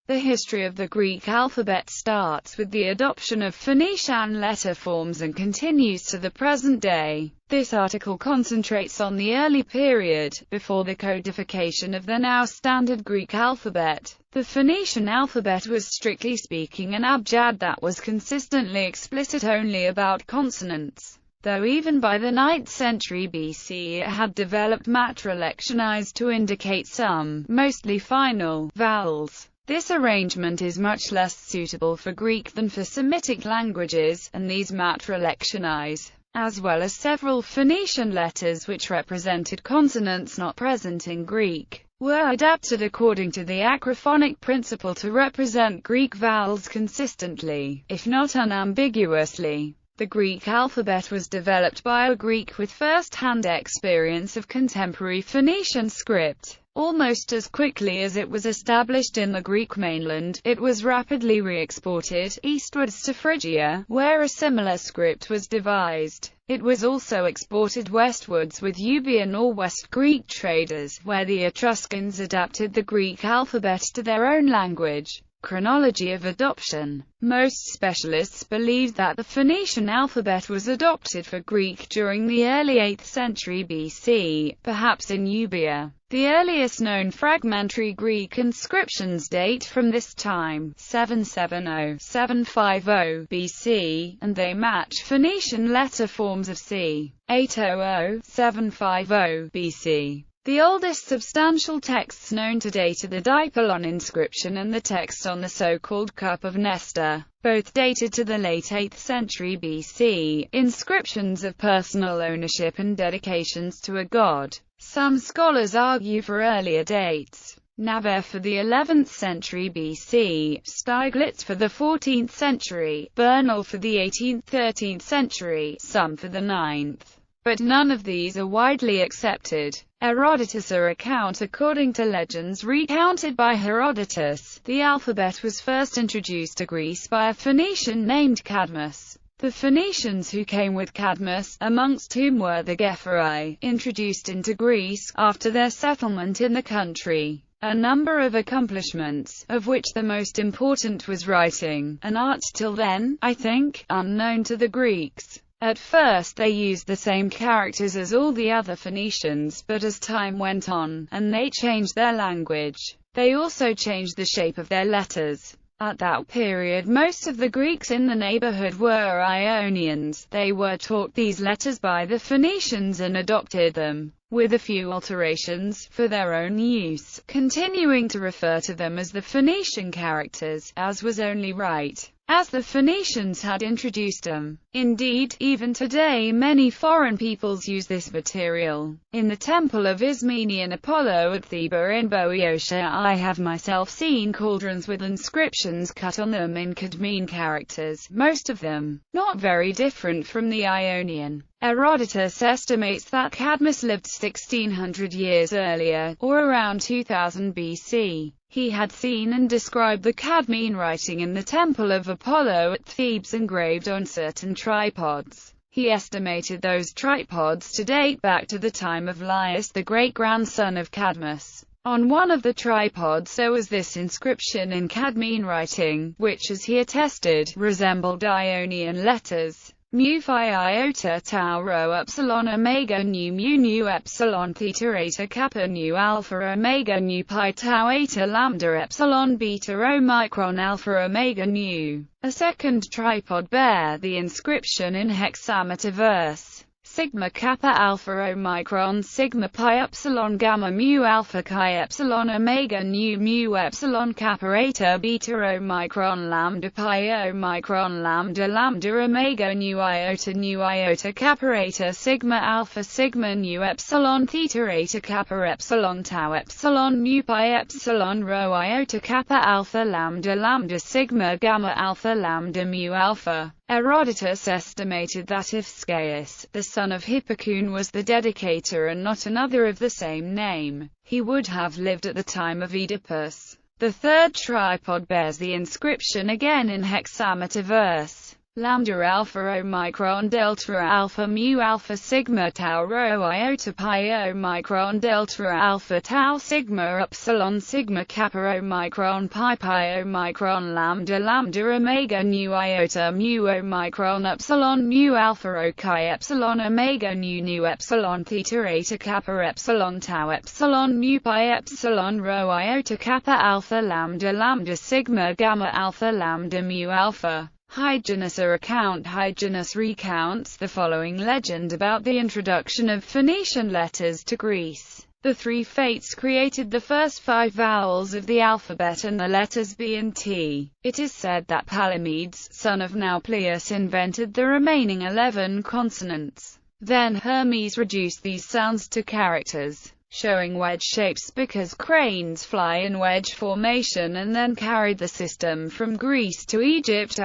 The history of the Greek alphabet starts with the adoption of Phoenician letter forms and continues to the present day. This article concentrates on the early period, before the codification of the now standard Greek alphabet. The Phoenician alphabet was strictly speaking an abjad that was consistently explicit only about consonants, though even by the 9th century BC it had developed matrixed to indicate some, mostly final, vowels. This arrangement is much less suitable for Greek than for Semitic languages, and these matrixed, as well as several Phoenician letters which represented consonants not present in Greek, were adapted according to the acrophonic principle to represent Greek vowels consistently, if not unambiguously. The Greek alphabet was developed by a Greek with first-hand experience of contemporary Phoenician script. Almost as quickly as it was established in the Greek mainland, it was rapidly re-exported eastwards to Phrygia, where a similar script was devised. It was also exported westwards with Euboean or West Greek traders, where the Etruscans adapted the Greek alphabet to their own language. Chronology of adoption. Most specialists believe that the Phoenician alphabet was adopted for Greek during the early 8th century BC, perhaps in Euboea. The earliest known fragmentary Greek inscriptions date from this time, 770–750 BC, and they match Phoenician letter forms of c. 800–750 BC. The oldest substantial texts known today are the Dipylon inscription and the text on the so-called Cup of Nestor, both dated to the late 8th century BC, inscriptions of personal ownership and dedications to a god. Some scholars argue for earlier dates. Navarre for the 11th century BC, Stieglitz for the 14th century, Bernal for the 18th–13th century, some for the 9th. But none of these are widely accepted. Herodotus' account. According to legends recounted by Herodotus, the alphabet was first introduced to Greece by a Phoenician named Cadmus. The Phoenicians who came with Cadmus, amongst whom were the Gephori, introduced into Greece, after their settlement in the country, a number of accomplishments, of which the most important was writing, an art till then, I think, unknown to the Greeks. At first they used the same characters as all the other Phoenicians, but as time went on, and they changed their language, they also changed the shape of their letters. At that period most of the Greeks in the neighborhood were Ionians. They were taught these letters by the Phoenicians and adopted them, with a few alterations, for their own use, continuing to refer to them as the Phoenician characters, as was only right, as the Phoenicians had introduced them. Indeed, even today many foreign peoples use this material. In the temple of Ismenian Apollo at Theba in Boeotia, I have myself seen cauldrons with inscriptions cut on them in Cadmean characters, most of them not very different from the Ionian. Herodotus estimates that Cadmus lived 1600 years earlier, or around 2000 BC. He had seen and described the Cadmean writing in the Temple of Apollo at Thebes engraved on certain tripods. He estimated those tripods to date back to the time of Laius, the great-grandson of Cadmus. On one of the tripods there was this inscription in Cadmean writing, which, as he attested, resembled Ionian letters. Mu phi iota tau rho epsilon omega nu mu nu epsilon theta eta kappa nu alpha omega nu pi tau eta lambda epsilon beta omicron alpha omega nu. A second tripod bear the inscription in hexameter verse. Sigma kappa alpha omicron sigma pi epsilon gamma mu alpha chi epsilon omega nu mu epsilon kappa eta beta omicron lambda pi omicron lambda lambda omega nu iota kappa eta sigma alpha sigma nu epsilon theta eta kappa epsilon tau epsilon mu pi epsilon rho iota kappa alpha lambda lambda sigma gamma alpha lambda mu alpha. Herodotus estimated that if Scaeus, the son of Hippocoon, was the dedicator and not another of the same name, he would have lived at the time of Oedipus. The third tripod bears the inscription again in hexameter verse. lambda, alpha, omicron, delta, alpha, mu, alpha, sigma, tau, rho, iota, pi, omicron, delta, alpha, tau, sigma, upsilon, sigma, kappa, omicron, pi, omicron, lambda, lambda, omega, nu, iota, mu, omicron, upsilon, mu, alpha, rho, chi, epsilon, omega, nu, epsilon, theta, eta, kappa, epsilon, tau, epsilon, mu, pi, epsilon, rho, iota, kappa, alpha, lambda, sigma, gamma, alpha, lambda, mu, alpha. Hyginus. A account. Hyginus recounts the following legend about the introduction of Phoenician letters to Greece. The three fates created the first 5 vowels of the alphabet and the letters B and T. It is said that Palamedes, son of Nauplius, invented the remaining 11 consonants. Then Hermes reduced these sounds to characters, showing wedge shapes because cranes fly in wedge formation, and then carried the system from Greece to Egypt.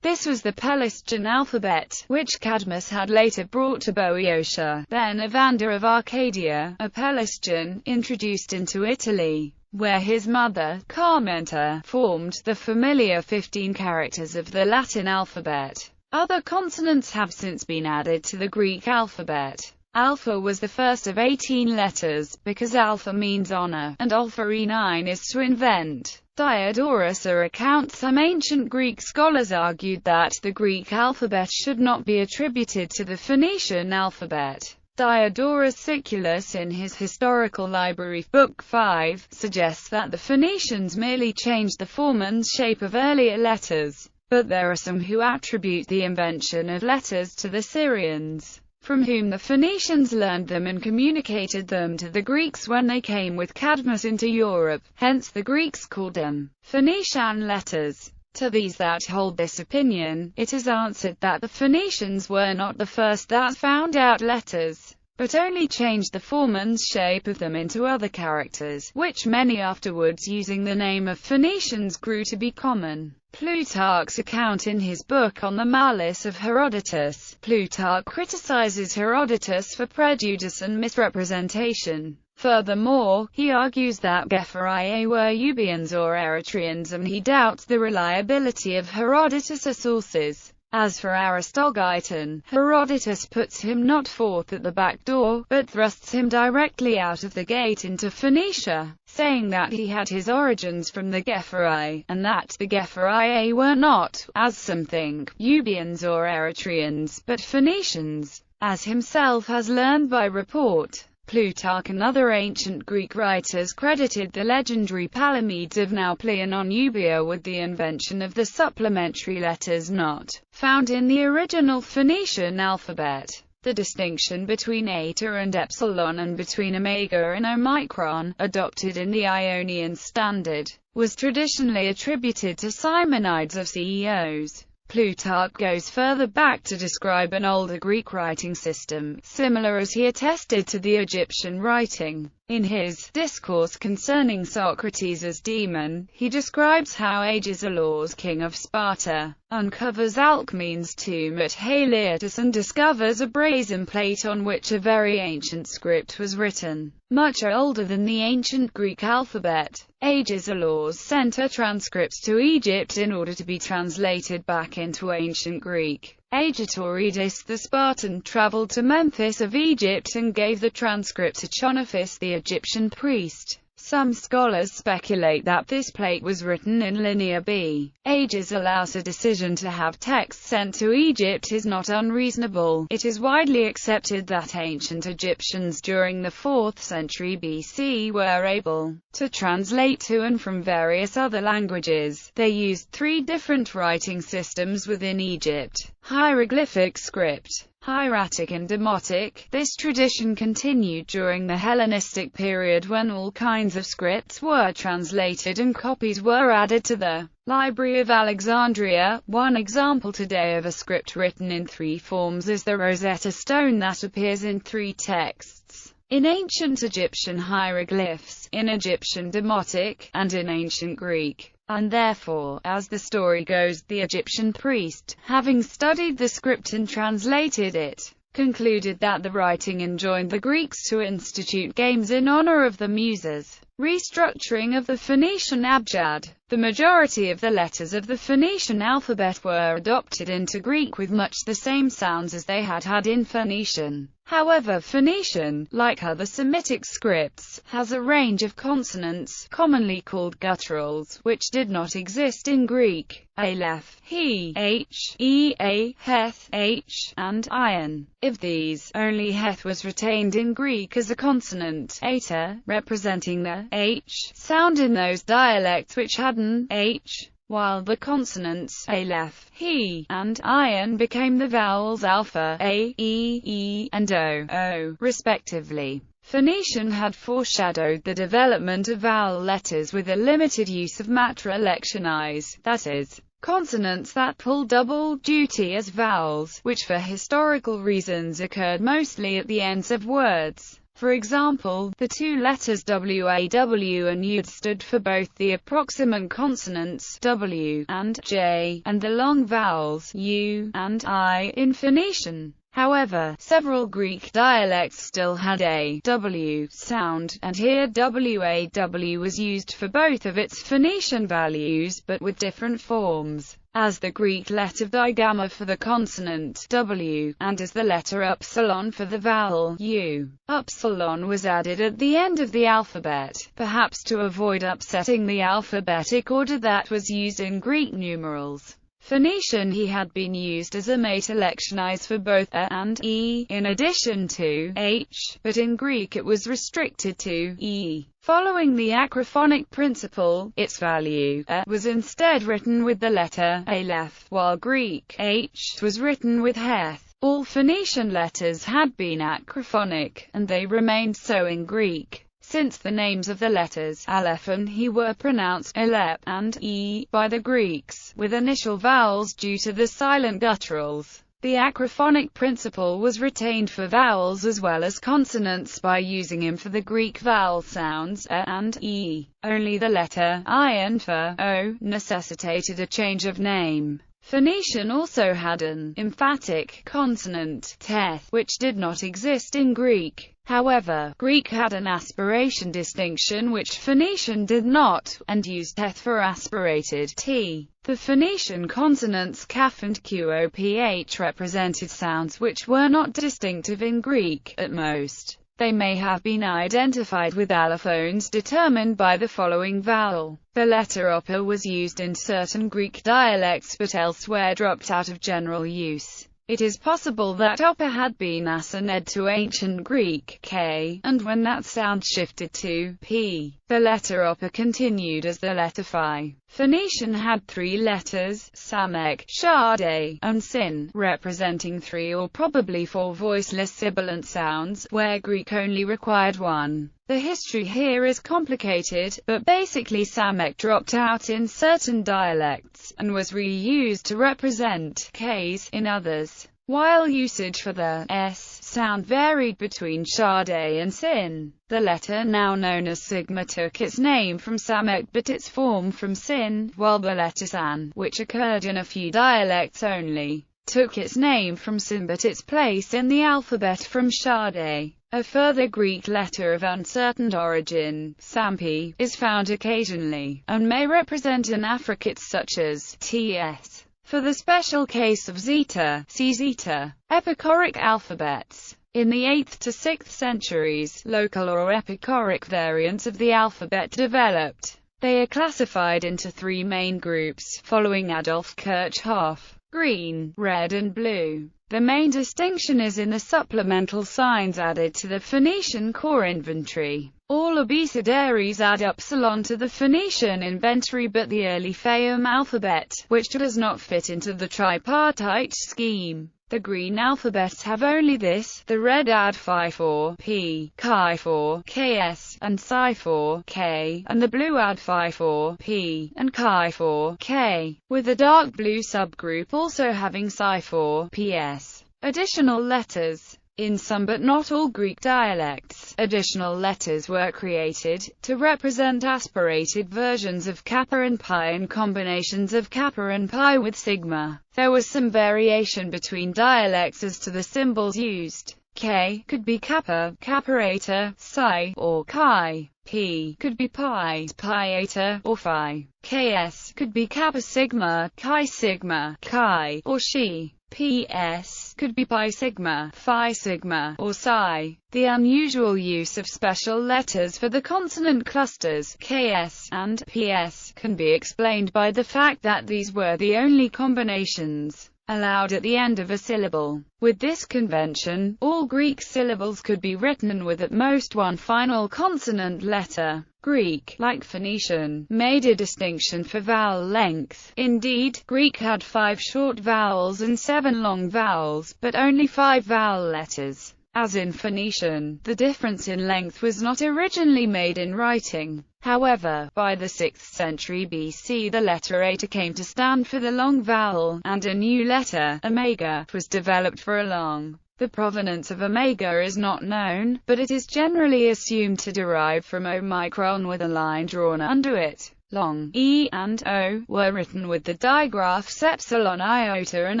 This was the Pelasgian alphabet, which Cadmus had later brought to Boeotia, then Evander of Arcadia, a Pelasgian, introduced into Italy, where his mother, Carmenta, formed the familiar 15 characters of the Latin alphabet. Other consonants have since been added to the Greek alphabet. Alpha was the first of 18 letters, because alpha means honor, and alpha E9 is to invent. Diodorus recounts some ancient Greek scholars argued that the Greek alphabet should not be attributed to the Phoenician alphabet. Diodorus Siculus, in his Historical Library, Book 5, suggests that the Phoenicians merely changed the form and shape of earlier letters, but there are some who attribute the invention of letters to the Syrians, from whom the Phoenicians learned them and communicated them to the Greeks when they came with Cadmus into Europe, hence the Greeks called them Phoenician letters. To these that hold this opinion, it is answered that the Phoenicians were not the first that found out letters, but only changed the form and shape of them into other characters, which many afterwards, using the name of Phoenicians, grew to be common. Plutarch's account. In his book on the malice of Herodotus, Plutarch criticizes Herodotus for prejudice and misrepresentation. Furthermore, he argues that Gephoriae were Euboeans or Eretrians, and he doubts the reliability of Herodotus' sources. As for Aristogeiton, Herodotus puts him not forth at the back door, but thrusts him directly out of the gate into Phoenicia, saying that he had his origins from the Gephoriae, and that the Gephoriae were not, as some think, Euboeans or Eretrians, but Phoenicians, as himself has learned by report. Plutarch and other ancient Greek writers credited the legendary Palamedes of Nauplion on Euboea with the invention of the supplementary letters not found in the original Phoenician alphabet. The distinction between eta and epsilon and between omega and omicron, adopted in the Ionian standard, was traditionally attributed to Simonides of Ceos. Plutarch goes further back to describe an older Greek writing system, similar as he attested to the Egyptian writing. In his Discourse Concerning Socrates as Demon, he describes how Agesilaus, king of Sparta, uncovers Alcmene's tomb at Haliartus and discovers a brazen plate on which a very ancient script was written, much older than the ancient Greek alphabet. Agesilaus sent her transcripts to Egypt in order to be translated back into ancient Greek. Agetorides the Spartan traveled to Memphis of Egypt and gave the transcript to Chronophis the Egyptian priest. Some scholars speculate that this plate was written in Linear B. Agesilaus' decision to have texts sent to Egypt is not unreasonable. It is widely accepted that ancient Egyptians during the 4th century BC were able to translate to and from various other languages. They used 3 different writing systems within Egypt: hieroglyphic script, hieratic and demotic. This tradition continued during the Hellenistic period, when all kinds of scripts were translated and copies were added to the Library of Alexandria. One example today of a script written in 3 forms is the Rosetta Stone that appears in 3 texts: in ancient Egyptian hieroglyphs, in Egyptian demotic, and in ancient Greek. And therefore, as the story goes, the Egyptian priest, having studied the script and translated it, concluded that the writing enjoined the Greeks to institute games in honor of the Muses. Restructuring of the Phoenician abjad. The majority of the letters of the Phoenician alphabet were adopted into Greek with much the same sounds as they had had in Phoenician. However, Phoenician, like other Semitic scripts, has a range of consonants, commonly called gutturals, which did not exist in Greek: aleph, he, h, e, a, heth, h, and iron. Of these, only heth was retained in Greek as a consonant, eta, representing the h sound in those dialects which had an h, while the consonants aleph, he, and iron became the vowels alpha, a, e, and o, respectively. Phoenician had foreshadowed the development of vowel letters with a limited use of matra lectionis, that is, consonants that pull double duty as vowels, which for historical reasons occurred mostly at the ends of words. For example, the two letters waw and ud stood for both the approximant consonants w and j, and the long vowels u and I in Phoenician. However, several Greek dialects still had a w sound, and here waw was used for both of its Phoenician values, but with different forms, as the Greek letter digamma for the consonant w, and as the letter upsilon for the vowel u. Upsilon was added at the end of the alphabet, perhaps to avoid upsetting the alphabetic order that was used in Greek numerals. Phoenician he had been used as a meta lectionis for both a and e, in addition to h, but in Greek it was restricted to e. Following the acrophonic principle, its value a was instead written with the letter aleph, while Greek h was written with heth. All Phoenician letters had been acrophonic, and they remained so in Greek, since the names of the letters aleph and he were pronounced alep and e by the Greeks, with initial vowels due to the silent gutturals. The acrophonic principle was retained for vowels as well as consonants by using them for the Greek vowel sounds a and e. Only the letter I and for o necessitated a change of name. Phoenician also had an emphatic consonant, teth, which did not exist in Greek. However, Greek had an aspiration distinction which Phoenician did not, and used teth for aspirated t. The Phoenician consonants kaf and qoph represented sounds which were not distinctive in Greek. At most, they may have been identified with allophones determined by the following vowel. The letter oppa was used in certain Greek dialects but elsewhere dropped out of general use. It is possible that oppa had been assigned to ancient Greek k, and when that sound shifted to p, the letter oppa continued as the letter phi. Phoenician had three letters, samek, shade, and sin, representing three or probably four voiceless sibilant sounds, where Greek only required one. The history here is complicated, but basically samek dropped out in certain dialects, and was reused to represent ks in others, while usage for the s sound varied between shade and sin. The letter now known as sigma took its name from samek but its form from sin, while the letter san, which occurred in a few dialects only, took its name from sin but its place in the alphabet from shade. A further Greek letter of uncertain origin, sampi, is found occasionally, and may represent an affricate such as ts. For the special case of zeta, see zeta. Epichoric alphabets. In the 8th to 6th centuries, local or epichoric variants of the alphabet developed. They are classified into three main groups, following Adolf Kirchhoff: green, red and blue. The main distinction is in the supplemental signs added to the Phoenician core inventory. All abecedaries add upsilon to the Phoenician inventory but the early Fayum alphabet, which does not fit into the tripartite scheme. The green alphabets have only this, the red add phi for p, chi for ks, and psi for k, and the blue add phi for p, and chi for k, with the dark blue subgroup also having psi for ps. Additional letters. In some but not all Greek dialects, additional letters were created, to represent aspirated versions of kappa and pi and combinations of kappa and pi with sigma. There was some variation between dialects as to the symbols used. K could be kappa, kapparata, psi, or chi. P could be pi, pi iota, or phi. Ks could be kappa sigma, chi sigma, chi, or xi. PS could be pi sigma, phi sigma, or psi. The unusual use of special letters for the consonant clusters, Ks and PS, can be explained by the fact that these were the only combinations allowed at the end of a syllable. With this convention, all Greek syllables could be written with at most one final consonant letter. Greek, like Phoenician, made a distinction for vowel length. Indeed, Greek had 5 short vowels and 7 long vowels, but only 5 vowel letters. As in Phoenician, the difference in length was not originally made in writing. However, by the 6th century BC the letter eta came to stand for the long vowel, and a new letter, omega, was developed for a long. The provenance of omega is not known, but it is generally assumed to derive from omicron with a line drawn under it. Long, E and O, were written with the digraphs epsilon iota and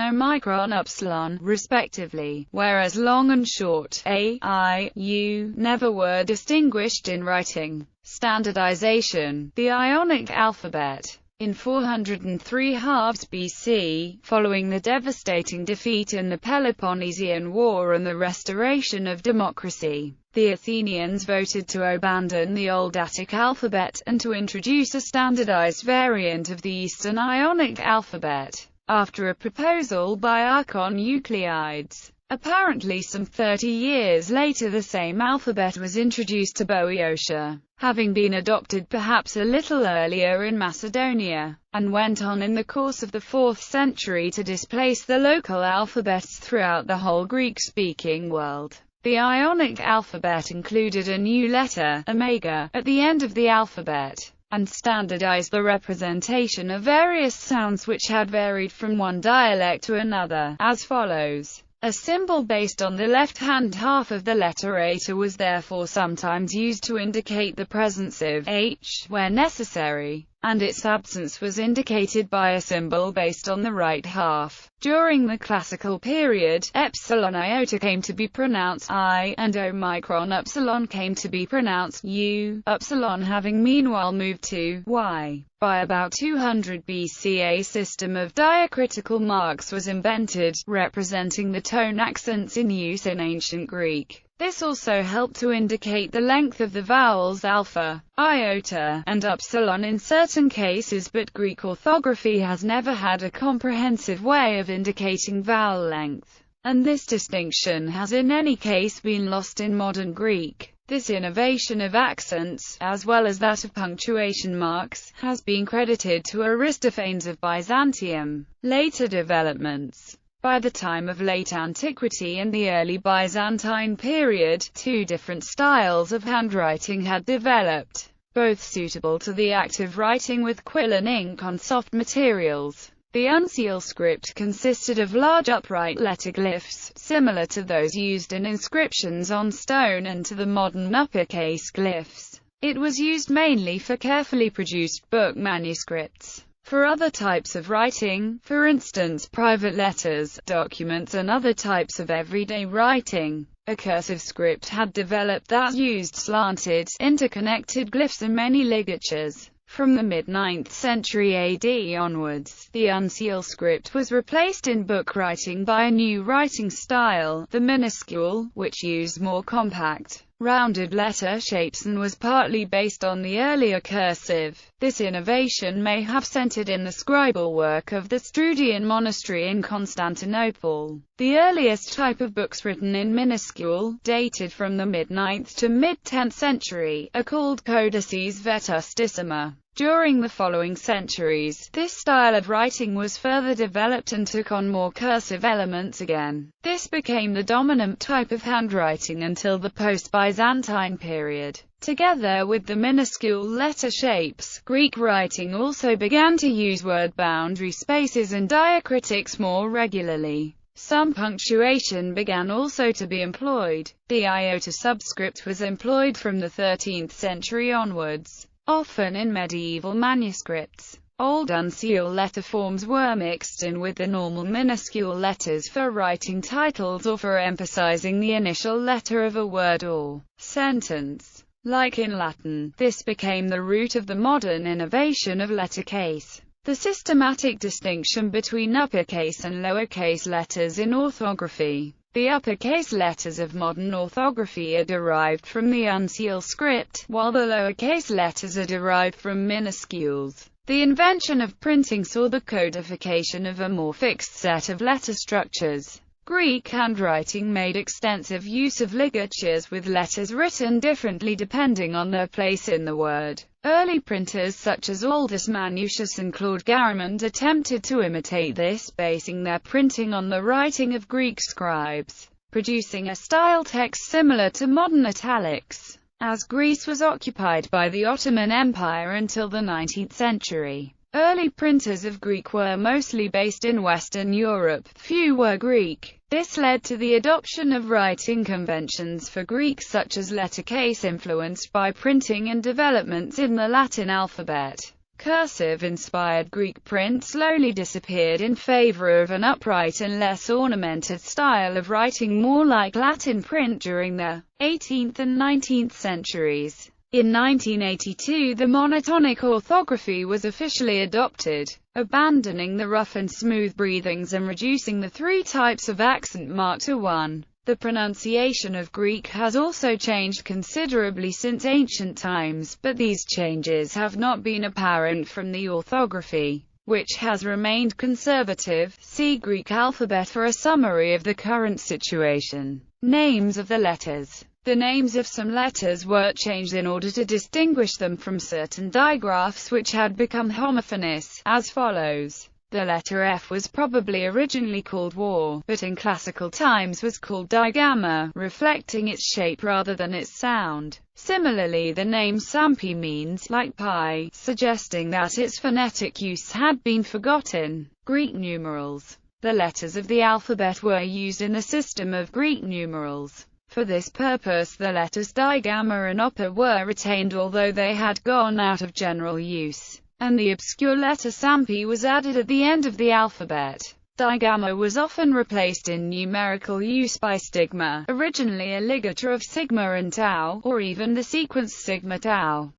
omicron upsilon, respectively, whereas long and short, A, I, U, never were distinguished in writing. Standardization, the Ionic alphabet. In 403 halves BC, following the devastating defeat in the Peloponnesian War and the restoration of democracy, the Athenians voted to abandon the old Attic alphabet, and to introduce a standardized variant of the Eastern Ionic alphabet, after a proposal by Archon Euclides. Apparently some 30 years later the same alphabet was introduced to Boeotia, having been adopted perhaps a little earlier in Macedonia, and went on in the course of the 4th century to displace the local alphabets throughout the whole Greek-speaking world. The Ionic alphabet included a new letter, omega, at the end of the alphabet, and standardized the representation of various sounds which had varied from one dialect to another, as follows. A symbol based on the left-hand half of the letter eta was therefore sometimes used to indicate the presence of h where necessary, and its absence was indicated by a symbol based on the right half. During the classical period, epsilon iota came to be pronounced I, and omicron upsilon came to be pronounced U, upsilon having meanwhile moved to Y. By about 200 BC a system of diacritical marks was invented, representing the tone accents in use in ancient Greek. This also helped to indicate the length of the vowels alpha, iota, and upsilon in certain cases, but Greek orthography has never had a comprehensive way of indicating vowel length, and this distinction has in any case been lost in modern Greek. This innovation of accents, as well as that of punctuation marks, has been credited to Aristophanes of Byzantium. Later developments. By the time of late antiquity and the early Byzantine period, 2 different styles of handwriting had developed, both suitable to the act of writing with quill and ink on soft materials. The uncial script consisted of large upright letterglyphs, similar to those used in inscriptions on stone and to the modern uppercase glyphs. It was used mainly for carefully produced book manuscripts. For other types of writing, for instance private letters, documents and other types of everyday writing, a cursive script had developed that used slanted, interconnected glyphs and many ligatures. From the mid-9th century AD onwards, the uncial script was replaced in book writing by a new writing style, the minuscule, which used more compact, rounded letter shapes and was partly based on the earlier cursive. This innovation may have centered in the scribal work of the Strudian monastery in Constantinople. The earliest type of books written in minuscule, dated from the mid-9th to mid-10th century, are called codices vetustissima. During the following centuries, this style of writing was further developed and took on more cursive elements again. This became the dominant type of handwriting until the post-Byzantine period. Together with the minuscule letter shapes, Greek writing also began to use word boundary spaces and diacritics more regularly. Some punctuation began also to be employed. The iota subscript was employed from the 13th century onwards, often in medieval manuscripts. Old uncial letter forms were mixed in with the normal minuscule letters for writing titles or for emphasizing the initial letter of a word or sentence. Like in Latin, this became the root of the modern innovation of lettercase. The systematic distinction between uppercase and lowercase letters in orthography. The uppercase letters of modern orthography are derived from the uncial script, while the lowercase letters are derived from minuscules. The invention of printing saw the codification of a more fixed set of letter structures. Greek handwriting made extensive use of ligatures, with letters written differently depending on their place in the word. Early printers such as Aldus Manutius and Claude Garamond attempted to imitate this, basing their printing on the writing of Greek scribes, producing a style text similar to modern italics. As Greece was occupied by the Ottoman Empire until the 19th century, early printers of Greek were mostly based in Western Europe. Few were Greek. This led to the adoption of writing conventions for Greek such as lettercase influenced by printing and developments in the Latin alphabet. Cursive-inspired Greek print slowly disappeared in favor of an upright and less ornamented style of writing more like Latin print during the 18th and 19th centuries. In 1982 the monotonic orthography was officially adopted, abandoning the rough and smooth breathings and reducing the three types of accent mark to one. The pronunciation of Greek has also changed considerably since ancient times, but these changes have not been apparent from the orthography, which has remained conservative. See Greek alphabet for a summary of the current situation. Names of the letters. The names of some letters were changed in order to distinguish them from certain digraphs which had become homophonous, as follows. The letter F was probably originally called war, but in classical times was called digamma, reflecting its shape rather than its sound. Similarly, the name Sampi means like pie, suggesting that its phonetic use had been forgotten. Greek numerals. The letters of the alphabet were used in the system of Greek numerals. For this purpose the letters digamma and upper were retained although they had gone out of general use, and the obscure letter Sampi was added at the end of the alphabet. Digamma was often replaced in numerical use by stigma, originally a ligature of sigma and tau, or even the sequence sigma tau.